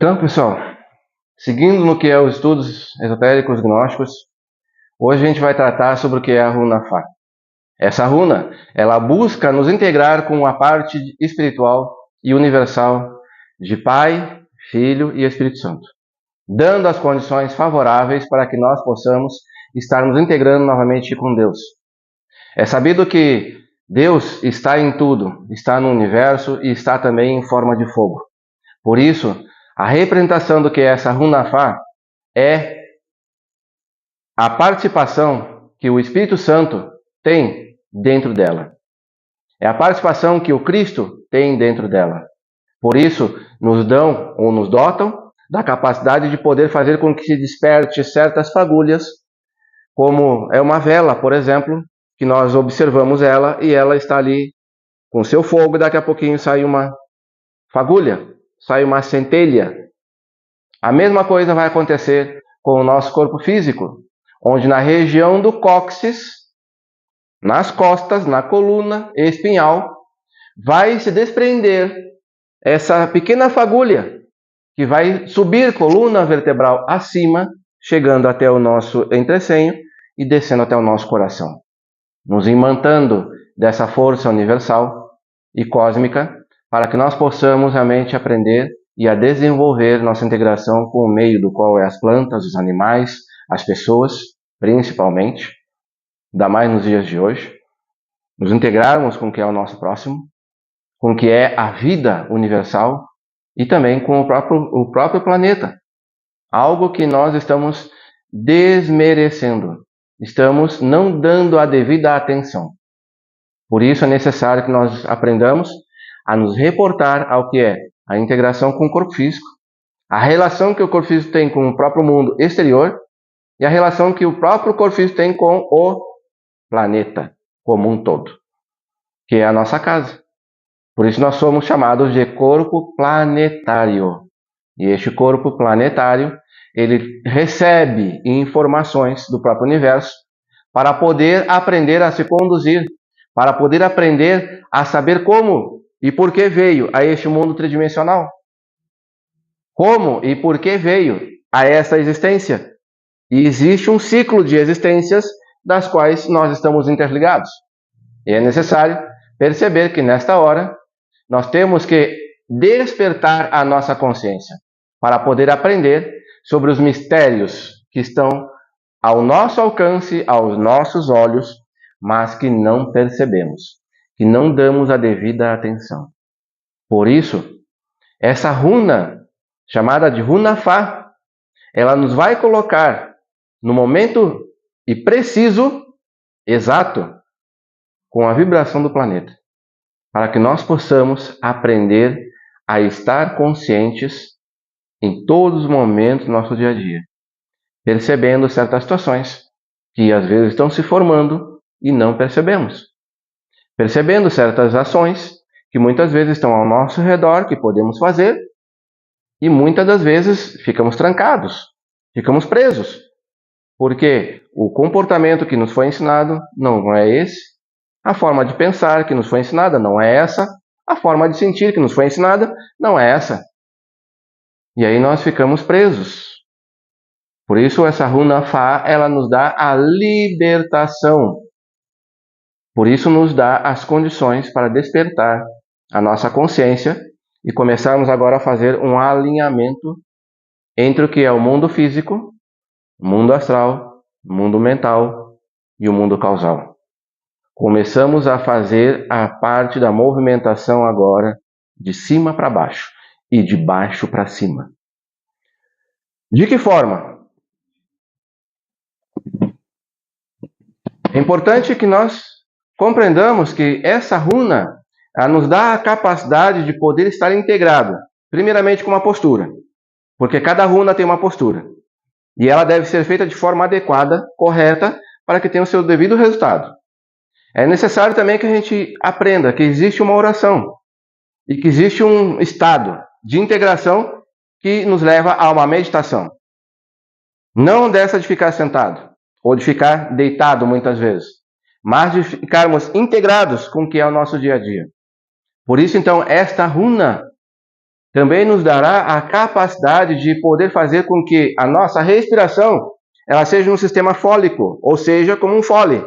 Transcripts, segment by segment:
Então, pessoal, seguindo no que é os estudos esotéricos gnósticos, hoje a gente vai tratar sobre o que é a runa Fá. Essa runa, ela busca nos integrar com a parte espiritual e universal de Pai, Filho e Espírito Santo, dando as condições favoráveis para que nós possamos estar nos integrando novamente com Deus. É sabido que Deus está em tudo, está no universo e está também em forma de fogo. Por isso, a representação do que é essa runa Fá é a participação que o Espírito Santo tem dentro dela. É a participação que o Cristo tem dentro dela. Por isso, nos dão ou nos dotam da capacidade de poder fazer com que se desperte certas fagulhas, como é uma vela, por exemplo, que nós observamos ela e ela está ali com seu fogo e daqui a pouquinho sai uma fagulha, sai uma centelha. A mesma coisa vai acontecer com o nosso corpo físico, onde na região do cóccix, nas costas, na coluna espinhal, vai se desprender essa pequena fagulha que vai subir coluna vertebral acima, chegando até o nosso entrecenho e descendo até o nosso coração, nos imantando dessa força universal e cósmica para que nós possamos realmente aprender e a desenvolver nossa integração com o meio do qual é as plantas, os animais, as pessoas, principalmente, ainda mais nos dias de hoje, nos integrarmos com o que é o nosso próximo, com o que é a vida universal e também com o próprio planeta. Algo que nós estamos desmerecendo, estamos não dando a devida atenção. Por isso é necessário que nós aprendamos a nos reportar ao que é a integração com o corpo físico, a relação que o corpo físico tem com o próprio mundo exterior e a relação que o próprio corpo físico tem com o planeta como um todo, que é a nossa casa. Por isso nós somos chamados de corpo planetário. E este corpo planetário, ele recebe informações do próprio universo para poder aprender a se conduzir, para poder aprender a saber como e por que veio a este mundo tridimensional. Como e por que veio a esta existência. E existe um ciclo de existências das quais nós estamos interligados. E é necessário perceber que nesta hora nós temos que despertar a nossa consciência para poder aprender sobre os mistérios que estão ao nosso alcance, aos nossos olhos, mas que não percebemos, que não damos a devida atenção. Por isso, essa runa, chamada de runa Fá, ela nos vai colocar no momento e preciso, exato, com a vibração do planeta, para que nós possamos aprender a estar conscientes em todos os momentos do nosso dia a dia, percebendo certas situações que às vezes estão se formando e não percebemos, percebendo certas ações que muitas vezes estão ao nosso redor, que podemos fazer, e muitas das vezes ficamos trancados, ficamos presos, porque o comportamento que nos foi ensinado não é esse, a forma de pensar que nos foi ensinada não é essa, a forma de sentir que nos foi ensinada não é essa. E aí nós ficamos presos. Por isso essa runa Fá, ela nos dá a libertação. Por isso nos dá as condições para despertar a nossa consciência e começarmos agora a fazer um alinhamento entre o que é o mundo físico, o mundo astral, o mundo mental e o mundo causal. Começamos a fazer a parte da movimentação agora de cima para baixo e de baixo para cima. De que forma? É importante que nós compreendamos que essa runa nos dá a capacidade de poder estar integrado, primeiramente com uma postura, porque cada runa tem uma postura, e ela deve ser feita de forma adequada, correta, para que tenha o seu devido resultado. É necessário também que a gente aprenda que existe uma oração, e que existe um estado de integração que nos leva a uma meditação. Não dessa de ficar sentado, ou de ficar deitado muitas vezes, mas de ficarmos integrados com o que é o nosso dia a dia. Por isso, então, esta runa, também nos dará a capacidade de poder fazer com que a nossa respiração ela seja um sistema fólico, ou seja, como um fole,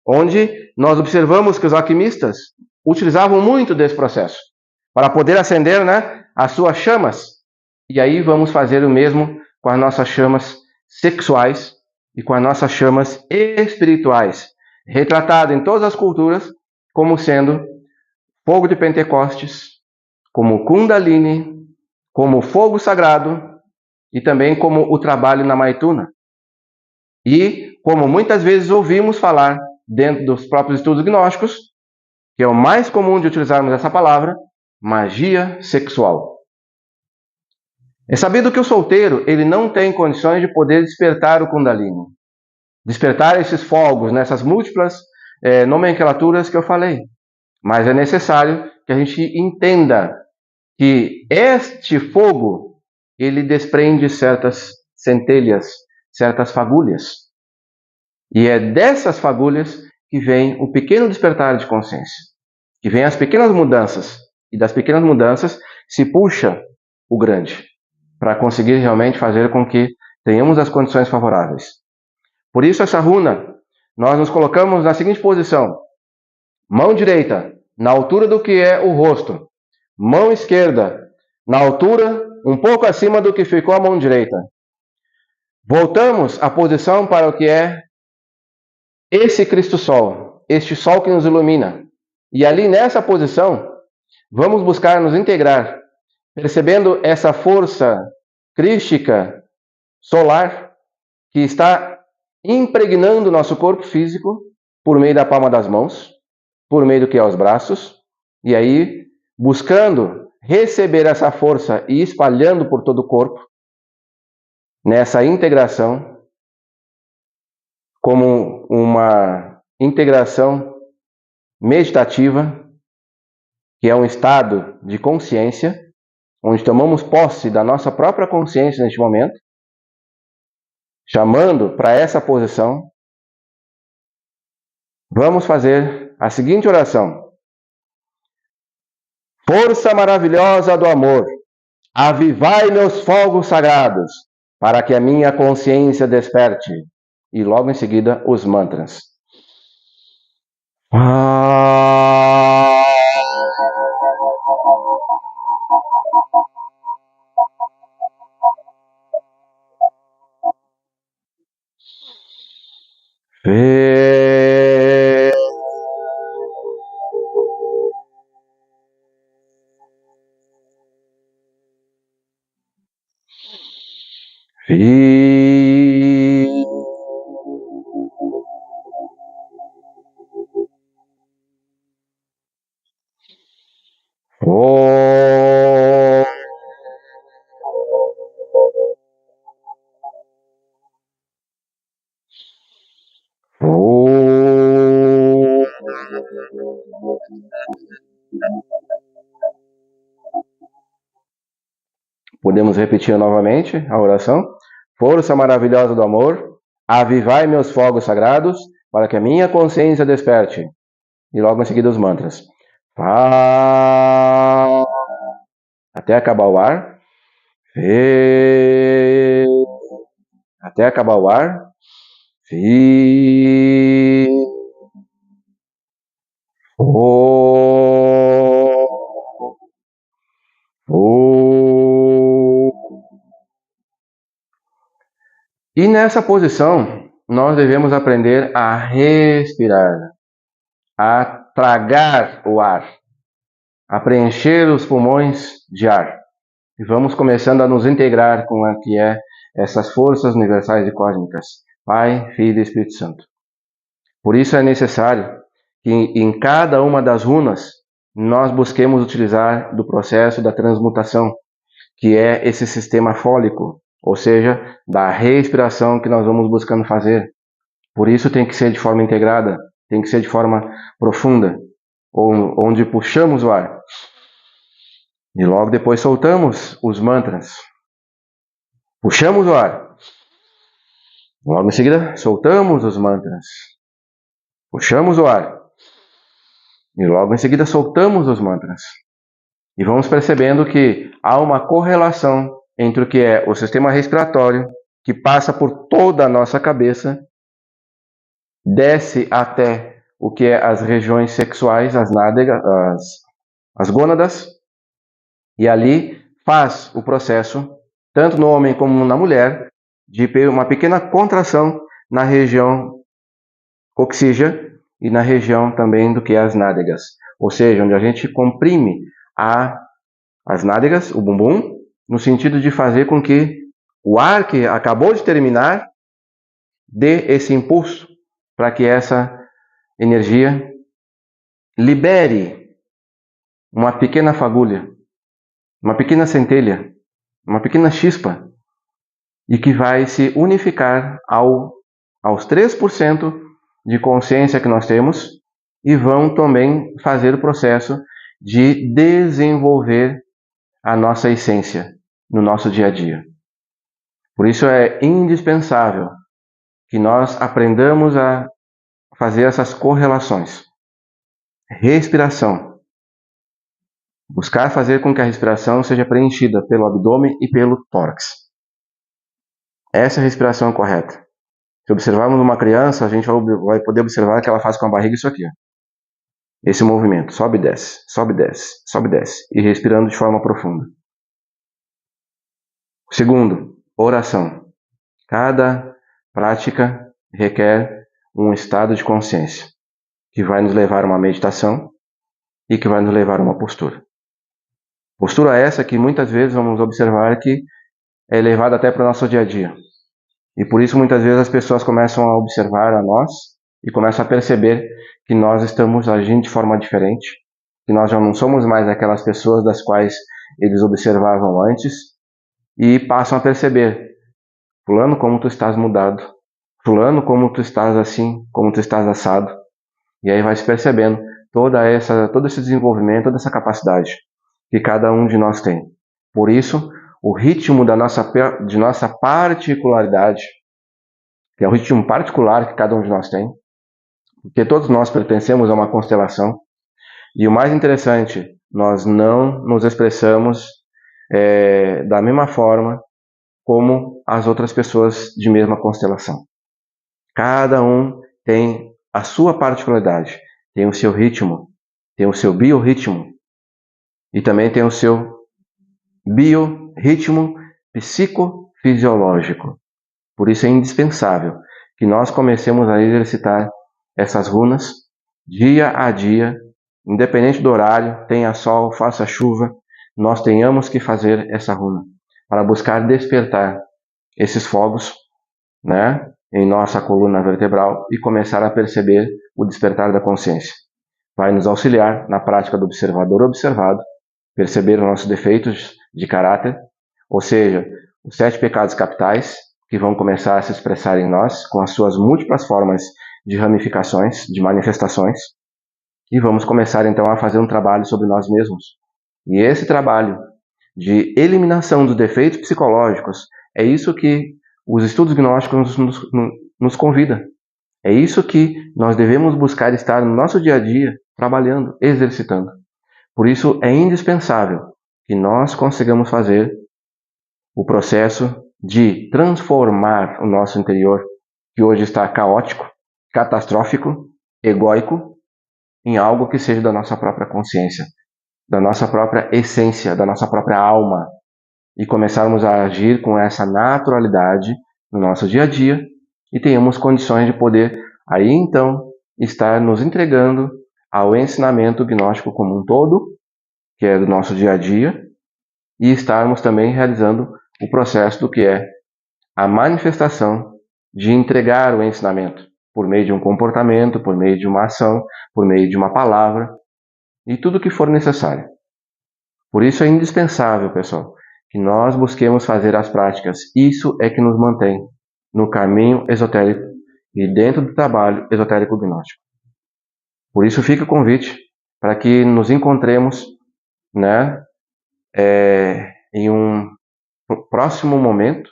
onde nós observamos que os alquimistas utilizavam muito desse processo para poder acender, né, as suas chamas. E aí vamos fazer o mesmo com as nossas chamas sexuais e com as nossas chamas espirituais, retratado em todas as culturas como sendo fogo de Pentecostes, como Kundalini, como fogo sagrado e também como o trabalho na Maituna. E como muitas vezes ouvimos falar dentro dos próprios estudos gnósticos, que é o mais comum de utilizarmos essa palavra, magia sexual. É sabido que o solteiro ele não tem condições de poder despertar o Kundalini, despertar esses fogos nessas múltiplas nomenclaturas que eu falei. Mas é necessário que a gente entenda que este fogo ele desprende certas centelhas, certas fagulhas. E é dessas fagulhas que vem o pequeno despertar de consciência, que vem as pequenas mudanças, e das pequenas mudanças se puxa o grande, para conseguir realmente fazer com que tenhamos as condições favoráveis. Por isso essa runa, nós nos colocamos na seguinte posição: mão direita, na altura do que é o rosto, mão esquerda, na altura, um pouco acima do que ficou a mão direita. Voltamos à posição para o que é esse Cristo Sol, este Sol que nos ilumina. E ali nessa posição, vamos buscar nos integrar, percebendo essa força crística solar que está impregnando nosso corpo físico por meio da palma das mãos, por meio do que é os braços, e aí buscando receber essa força e espalhando por todo o corpo, nessa integração, como uma integração meditativa, que é um estado de consciência, onde tomamos posse da nossa própria consciência neste momento, chamando para essa posição, vamos fazer a seguinte oração: força maravilhosa do amor, avivai meus fogos sagrados, para que a minha consciência desperte. E logo em seguida os mantras. Podemos repetir novamente a oração. Força maravilhosa do amor, avivai meus fogos sagrados, para que a minha consciência desperte. E logo em seguida os mantras. Até acabar o ar. Até acabar o ar. E nessa posição, nós devemos aprender a respirar, a tragar o ar, a preencher os pulmões de ar. E vamos começando a nos integrar com a que é essas forças universais e cósmicas, Pai, Filho e Espírito Santo. Por isso é necessário que em cada uma das runas nós busquemos utilizar do processo da transmutação, que é esse sistema fólico, ou seja, da respiração que nós vamos buscando fazer. Por isso tem que ser de forma integrada, tem que ser de forma profunda, onde puxamos o ar. E logo depois soltamos os mantras. Puxamos o ar. Logo em seguida, soltamos os mantras. Puxamos o ar. E logo em seguida, soltamos os mantras. E vamos percebendo que há uma correlação entre o que é o sistema respiratório, que passa por toda a nossa cabeça, desce até o que é as regiões sexuais, as nádegas, as gônadas, e ali faz o processo, tanto no homem como na mulher, de uma pequena contração na região coxígea e na região também do que é as nádegas, ou seja, onde a gente comprime as nádegas, o bumbum, no sentido de fazer com que o ar que acabou de terminar dê esse impulso para que essa energia libere uma pequena fagulha, uma pequena centelha, uma pequena chispa, e que vai se unificar aos 3% de consciência que nós temos, e vão também fazer o processo de desenvolver a nossa essência no nosso dia a dia. Por isso é indispensável que nós aprendamos a fazer essas correlações. Respiração. Buscar fazer com que a respiração seja preenchida pelo abdômen e pelo tórax. Essa é a respiração correta. Se observarmos uma criança, a gente vai poder observar que ela faz com a barriga isso aqui. Ó. Esse movimento, sobe e desce, sobe e desce, sobe e desce, e respirando de forma profunda. Segundo, oração. Cada prática requer um estado de consciência, que vai nos levar a uma meditação e que vai nos levar a uma postura. Postura essa que muitas vezes vamos observar que é levada até para o nosso dia a dia. E por isso muitas vezes as pessoas começam a observar a nós e começam a perceber que nós estamos agindo de forma diferente, que nós já não somos mais aquelas pessoas das quais eles observavam antes, e passam a perceber: fulano, como tu estás mudado, fulano, como tu estás assim, como tu estás assado. E aí vai se percebendo todo esse desenvolvimento, toda essa capacidade que cada um de nós tem. Por isso, o ritmo de nossa particularidade, que é o ritmo particular que cada um de nós tem, porque todos nós pertencemos a uma constelação, e o mais interessante, nós não nos expressamos da mesma forma como as outras pessoas de mesma constelação. Cada um tem a sua particularidade, tem o seu ritmo, tem o seu biorritmo, e também tem o seu biorritmo psicofisiológico. Por isso é indispensável que nós comecemos a exercitar essas runas dia a dia, independente do horário, tenha sol, faça chuva, nós tenhamos que fazer essa runa para buscar despertar esses fogos, né, em nossa coluna vertebral e começar a perceber o despertar da consciência. Vai nos auxiliar na prática do observador observado, perceber os nossos defeitos de caráter, ou seja, os 7 pecados capitais, que vão começar a se expressar em nós com as suas múltiplas formas de ramificações, de manifestações, e vamos começar então a fazer um trabalho sobre nós mesmos. E esse trabalho de eliminação dos defeitos psicológicos é isso que os estudos gnósticos nos convidam. É isso que nós devemos buscar estar no nosso dia a dia, trabalhando, exercitando. Por isso é indispensável que nós consigamos fazer o processo de transformar o nosso interior, que hoje está caótico, catastrófico, egóico, em algo que seja da nossa própria consciência, da nossa própria essência, da nossa própria alma, e começarmos a agir com essa naturalidade no nosso dia a dia e tenhamos condições de poder aí então estar nos entregando ao ensinamento gnóstico como um todo, que é do nosso dia a dia, e estarmos também realizando o processo do que é a manifestação de entregar o ensinamento por meio de um comportamento, por meio de uma ação, por meio de uma palavra e tudo o que for necessário. Por isso é indispensável, pessoal, que nós busquemos fazer as práticas. Isso é que nos mantém no caminho esotérico e dentro do trabalho esotérico gnóstico. Por isso fica o convite para que nos encontremos, né, em um próximo momento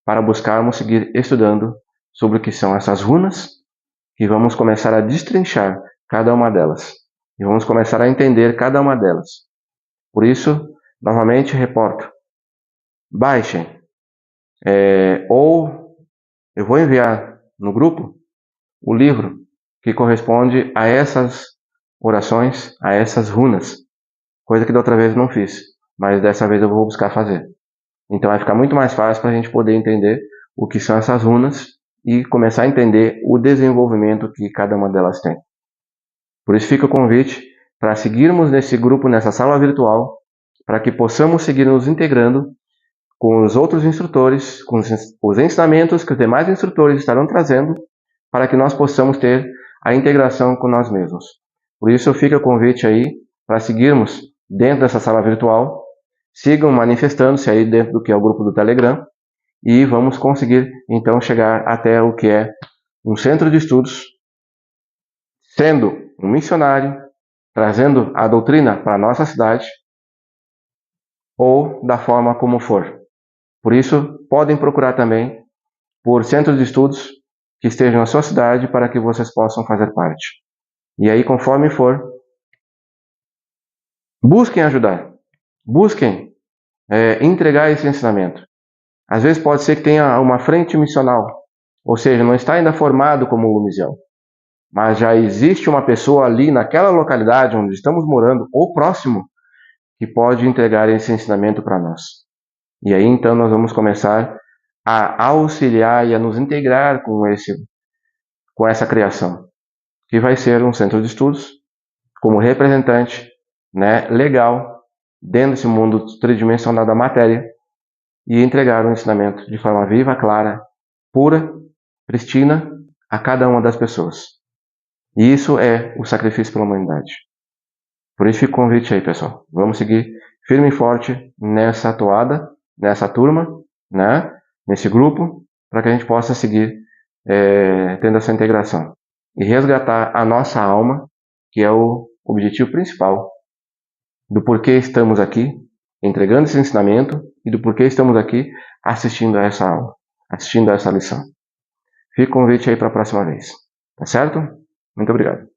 para buscarmos seguir estudando sobre o que são essas runas e vamos começar a destrinchar cada uma delas. E vamos começar a entender cada uma delas. Por isso, novamente reporto, baixem, ou eu vou enviar no grupo o livro que corresponde a essas orações, a essas runas, coisa que da outra vez não fiz, mas dessa vez eu vou buscar fazer. Então vai ficar muito mais fácil para a gente poder entender o que são essas runas e começar a entender o desenvolvimento que cada uma delas tem. Por isso fica o convite para seguirmos nesse grupo, nessa sala virtual, para que possamos seguir nos integrando com os outros instrutores, com os ensinamentos que os demais instrutores estarão trazendo, para que nós possamos ter a integração com nós mesmos. Por isso fica o convite aí para seguirmos dentro dessa sala virtual, sigam manifestando-se aí dentro do que é o grupo do Telegram, e vamos conseguir então chegar até o que é um centro de estudos, sendo um missionário, trazendo a doutrina para a nossa cidade, ou da forma como for. Por isso, podem procurar também por centros de estudos que estejam na sua cidade para que vocês possam fazer parte. E aí, conforme for, busquem ajudar, busquem entregar esse ensinamento. Às vezes pode ser que tenha uma frente missional, ou seja, não está ainda formado como Lumisiel, mas já existe uma pessoa ali naquela localidade onde estamos morando, ou próximo, que pode entregar esse ensinamento para nós. E aí então nós vamos começar a auxiliar e a nos integrar com essa criação, que vai ser um centro de estudos, como representante legal dentro desse mundo tridimensional da matéria, e entregar o ensinamento de forma viva, clara, pura, pristina a cada uma das pessoas. E isso é o sacrifício pela humanidade. Por isso fica o convite aí, pessoal. Vamos seguir firme e forte nessa toada, nessa turma, nesse grupo, para que a gente possa seguir tendo essa integração. E resgatar a nossa alma, que é o objetivo principal do porquê estamos aqui, entregando esse ensinamento, e do porquê estamos aqui assistindo a essa aula, assistindo a essa lição. Fica o convite aí para a próxima vez. Tá certo? Muito obrigado.